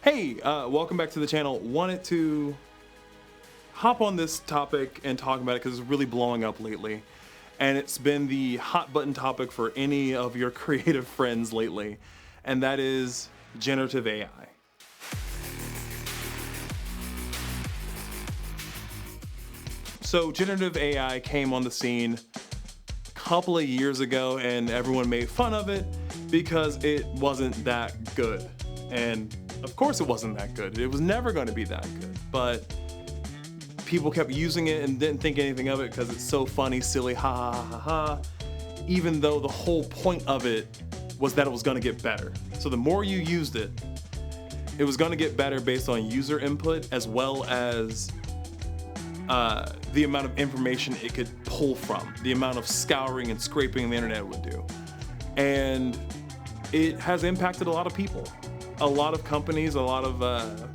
Hey, welcome back to the channel. Wanted to hop on this topic and talk about it because it's really blowing up lately. And it's been the hot button topic for any of your creative friends lately. And that is generative AI. So generative AI came on the scene a couple of years ago and everyone made fun of it because it wasn't that good. And of course it wasn't that good. It was never going to be that good. But people kept using it and didn't think anything of it because it's so funny, silly, ha ha ha ha. Even though the whole point of it was that it was going to get better. So the more you used it, it was going to get better based on user input as well as the amount of information it could pull from, the amount of scouring and scraping the internet would do. And it has impacted a lot of people. A lot of companies, a lot of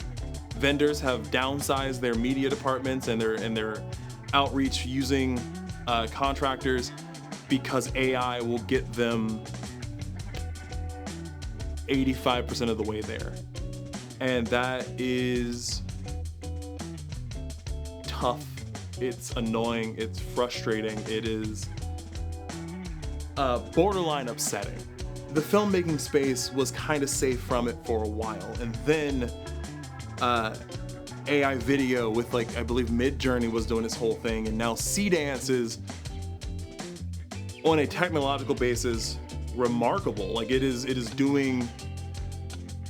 vendors have downsized their media departments and their outreach using contractors because AI will get them 85% of the way there. And that is tough. It's annoying. It's frustrating. It is borderline upsetting. The filmmaking space was kind of safe from it for a while, and then AI video with, like, I believe Midjourney was doing this whole thing, and now C-Dance is, on a technological basis, remarkable. Like, it is doing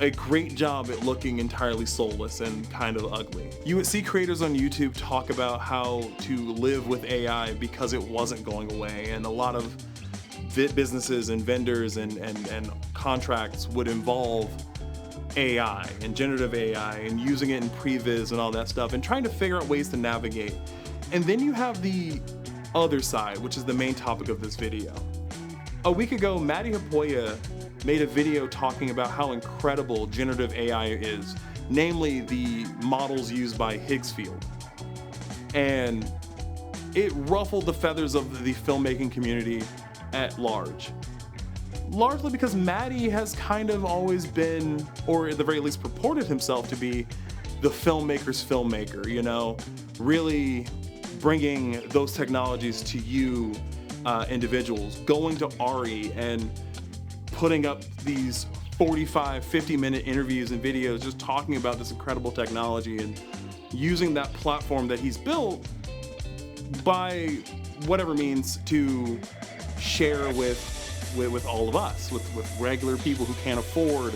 a great job at looking entirely soulless and kind of ugly. You would see creators on YouTube talk about how to live with AI because it wasn't going away, and a lot of businesses and vendors and contracts would involve AI and generative AI and using it in previs and all that stuff and trying to figure out ways to navigate. And then you have the other side, which is the main topic of this video. A week ago, Matti made a video talking about how incredible generative AI is, namely the models used by Higgsfield. And it ruffled the feathers of the filmmaking community at large. Largely because Matti has kind of always been, or at the very least purported himself to be, the filmmaker's filmmaker, you know, really bringing those technologies to you individuals, going to Ari and putting up these 45, 50-minute interviews and videos just talking about this incredible technology and using that platform that he's built by whatever means to share with all of us, with regular people who can't afford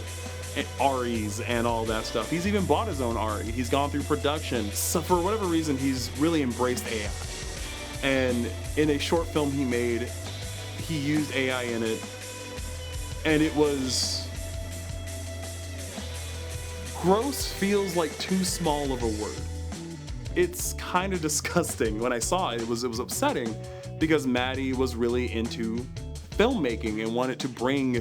Aris and all that stuff. He's even bought his own Ari. He's gone through production. So for whatever reason, he's really embraced AI. And in a short film he made, he used AI in it, and it was gross. Feels like too small of a word. It's kind of disgusting. When I saw it, it was upsetting because Matti was really into filmmaking and wanted to bring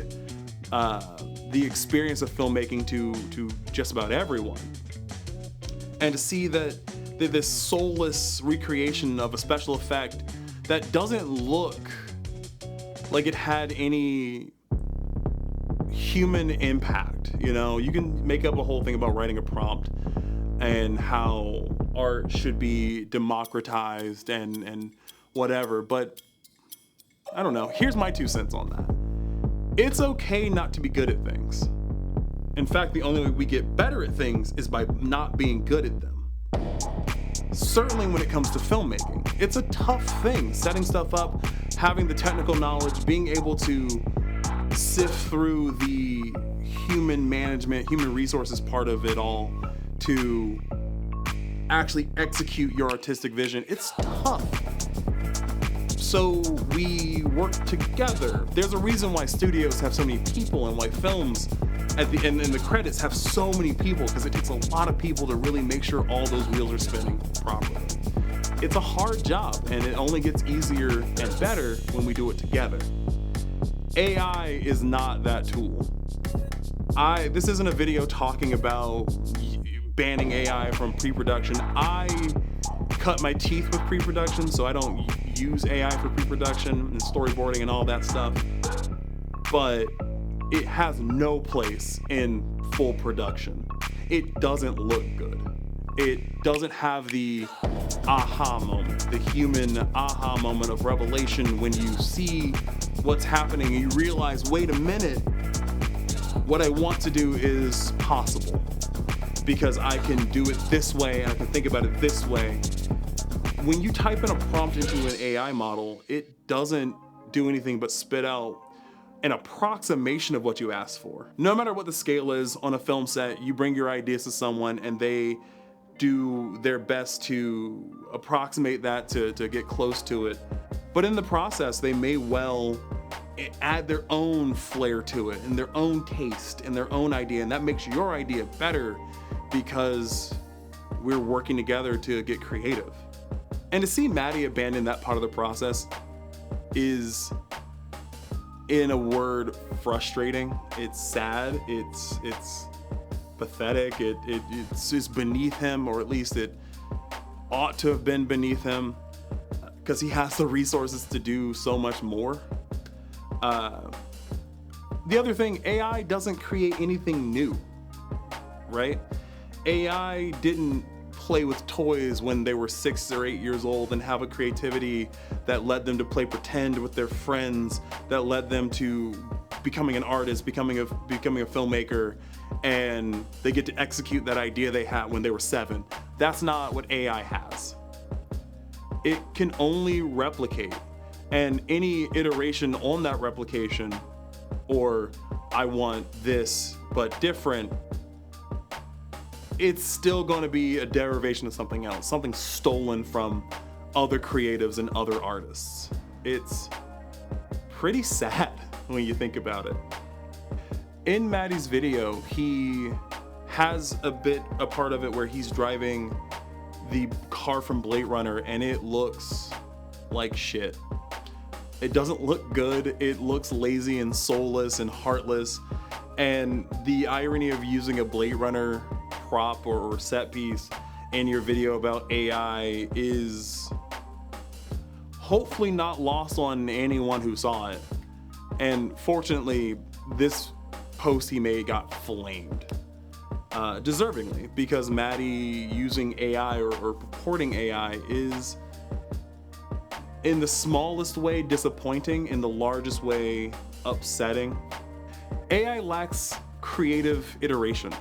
the experience of filmmaking to just about everyone. And to see that this soulless recreation of a special effect that doesn't look like it had any human impact, you know, you can make up a whole thing about writing a prompt and how art should be democratized and whatever, but I don't know. Here's my 2 cents on that. It's okay not to be good at things. In fact, the only way we get better at things is by not being good at them. Certainly when it comes to filmmaking, it's a tough thing, setting stuff up, having the technical knowledge, being able to sift through the human management, human resources part of it all to actually execute your artistic vision. It's tough. So we work together. There's a reason why studios have so many people and why films at the end in the credits have so many people, because it takes a lot of people to really make sure all those wheels are spinning properly. It's a hard job, and it only gets easier and better when we do it together. AI is not that tool. This isn't a video talking about banning AI from pre-production. I cut my teeth with pre-production, so I don't use AI for pre-production and storyboarding and all that stuff. But it has no place in full production. it doesn't look good. It doesn't have the aha moment, the human aha moment of revelation when you see what's happening and you realize, wait a minute, what I want to do is possible because I can do it this way, I can think about it this way. When you type in a prompt into an AI model, it doesn't do anything but spit out an approximation of what you asked for. No matter what the scale is on a film set, you bring your ideas to someone and they do their best to approximate that to get close to it. But in the process, they may well add their own flair to it and their own taste and their own idea. And that makes your idea better because we're working together to get creative. And to see Matti abandon that part of the process is, in a word, frustrating. It's sad. It's pathetic. It's beneath him, or at least it ought to have been beneath him, because he has the resources to do so much more. The other thing, AI doesn't create anything new, right? AI didn't play with toys when they were 6 or 8 years old and have a creativity that led them to play pretend with their friends, that led them to becoming an artist, becoming a filmmaker, and they get to execute that idea they had when they were 7. That's not what AI has. It can only replicate, and any iteration on that replication, or I want this but different, it's still going to be a derivation of something else, something stolen from other creatives and other artists. It's pretty sad when you think about it. In Matti's video, he has a part of it where he's driving the car from Blade Runner and it looks like shit. It doesn't look good. It looks lazy and soulless and heartless. And the irony of using a Blade Runner prop or set piece in your video about AI is hopefully not lost on anyone who saw it. And fortunately, this post he made got flamed, deservingly, because Matti using AI or purporting AI is, in the smallest way, disappointing, in the largest way, upsetting. AI lacks creative iteration.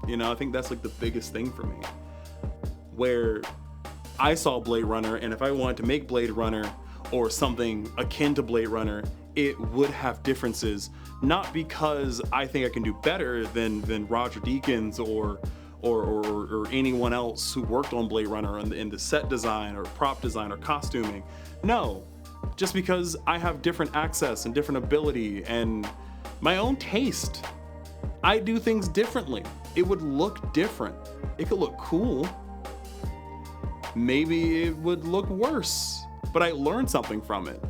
You know, I think that's like the biggest thing for me. Where I saw Blade Runner, and if I wanted to make Blade Runner or something akin to Blade Runner, it would have differences, not because I think I can do better than Roger Deakins or anyone else who worked on Blade Runner in the set design or prop design or costuming. No, just because I have different access and different ability and my own taste. I do things differently. It would look different. It could look cool. Maybe it would look worse, but I learned something from it.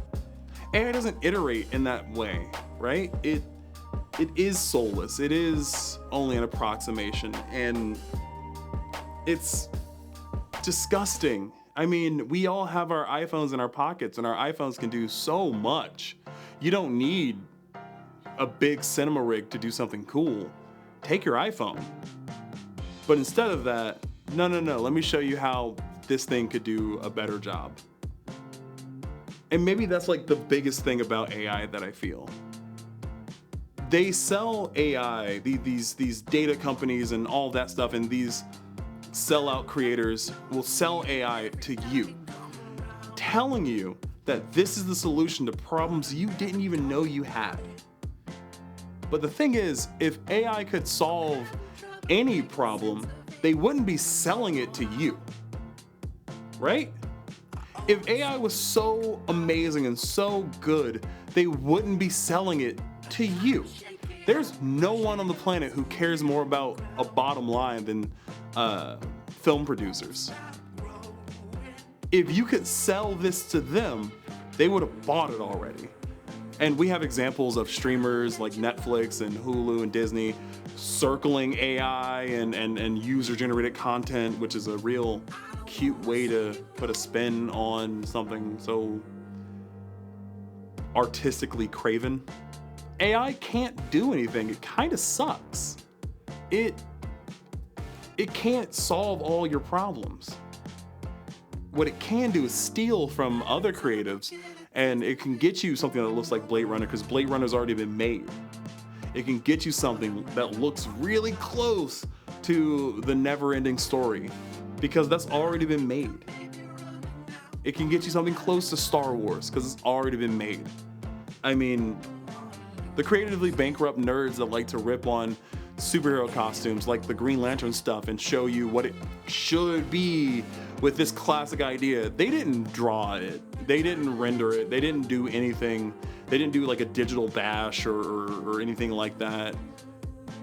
AI doesn't iterate in that way, right? It is soulless. It is only an approximation, and it's disgusting. I mean, we all have our iPhones in our pockets, and our iPhones can do so much. You don't need a big cinema rig to do something cool. Take your iPhone. But instead of that, no, let me show you how this thing could do a better job. And maybe that's like the biggest thing about AI that I feel. They sell AI, these data companies and all that stuff, and these sellout creators will sell AI to you, telling you that this is the solution to problems you didn't even know you had. But the thing is, if AI could solve any problem, they wouldn't be selling it to you, right? If AI was so amazing and so good, they wouldn't be selling it to you. There's no one on the planet who cares more about a bottom line than film producers. If you could sell this to them, they would have bought it already. And we have examples of streamers like Netflix and Hulu and Disney circling AI and user-generated content, which is a real cute way to put a spin on something so artistically craven. AI can't do anything. It kind of sucks. It It can't solve all your problems. What it can do is steal from other creatives, and it can get you something that looks like Blade Runner, because Blade Runner's already been made. It can get you something that looks really close to the never-ending story, because that's already been made. It can get you something close to Star Wars, because it's already been made. I mean, the creatively bankrupt nerds that like to rip on superhero costumes like the Green Lantern stuff and show you what it should be with this classic idea. They didn't draw it. They didn't render it. They didn't do anything. They didn't do like a digital bash or anything like that.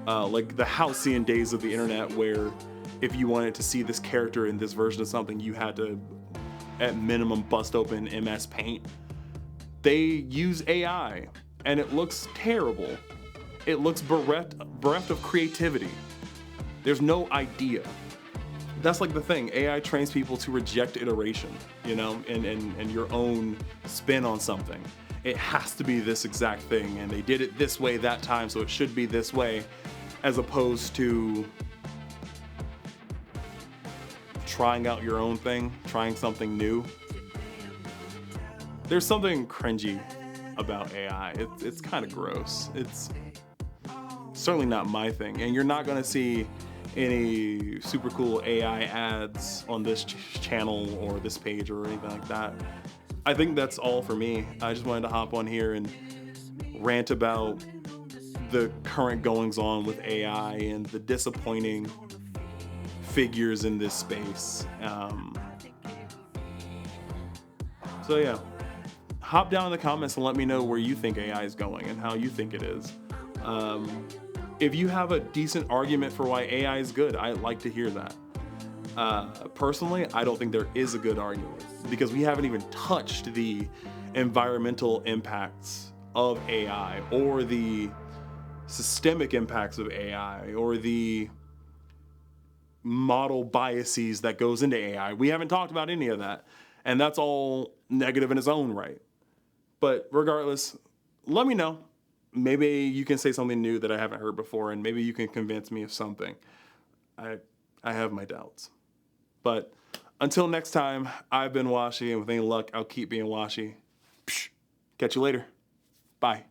Like the halcyon days of the internet, where if you wanted to see this character in this version of something, you had to, at minimum, bust open MS Paint. They use AI, and it looks terrible. It looks bereft of creativity. There's no idea. That's like the thing. AI trains people to reject iteration, you know, and your own spin on something. It has to be this exact thing, and they did it this way that time, so it should be this way, as opposed to trying out your own thing, trying something new. There's something cringy about AI. It's kind of gross. It's certainly not my thing, and you're not gonna see any super cool AI ads on this channel or this page or anything like that. I think that's all for me. I just wanted to hop on here and rant about the current goings on with AI and the disappointing figures in this space. So yeah, hop down in the comments and let me know where you think AI is going and how you think it is. If you have a decent argument for why AI is good, I'd like to hear that. Personally, I don't think there is a good argument, because we haven't even touched the environmental impacts of AI, or the systemic impacts of AI, or the model biases that goes into AI. We haven't talked about any of that, and that's all negative in its own right. But regardless, let me know. Maybe you can say something new that I haven't heard before, and maybe you can convince me of something. I have my doubts. But until next time, I've been Washi, and with any luck, I'll keep being Washi. Catch you later. Bye.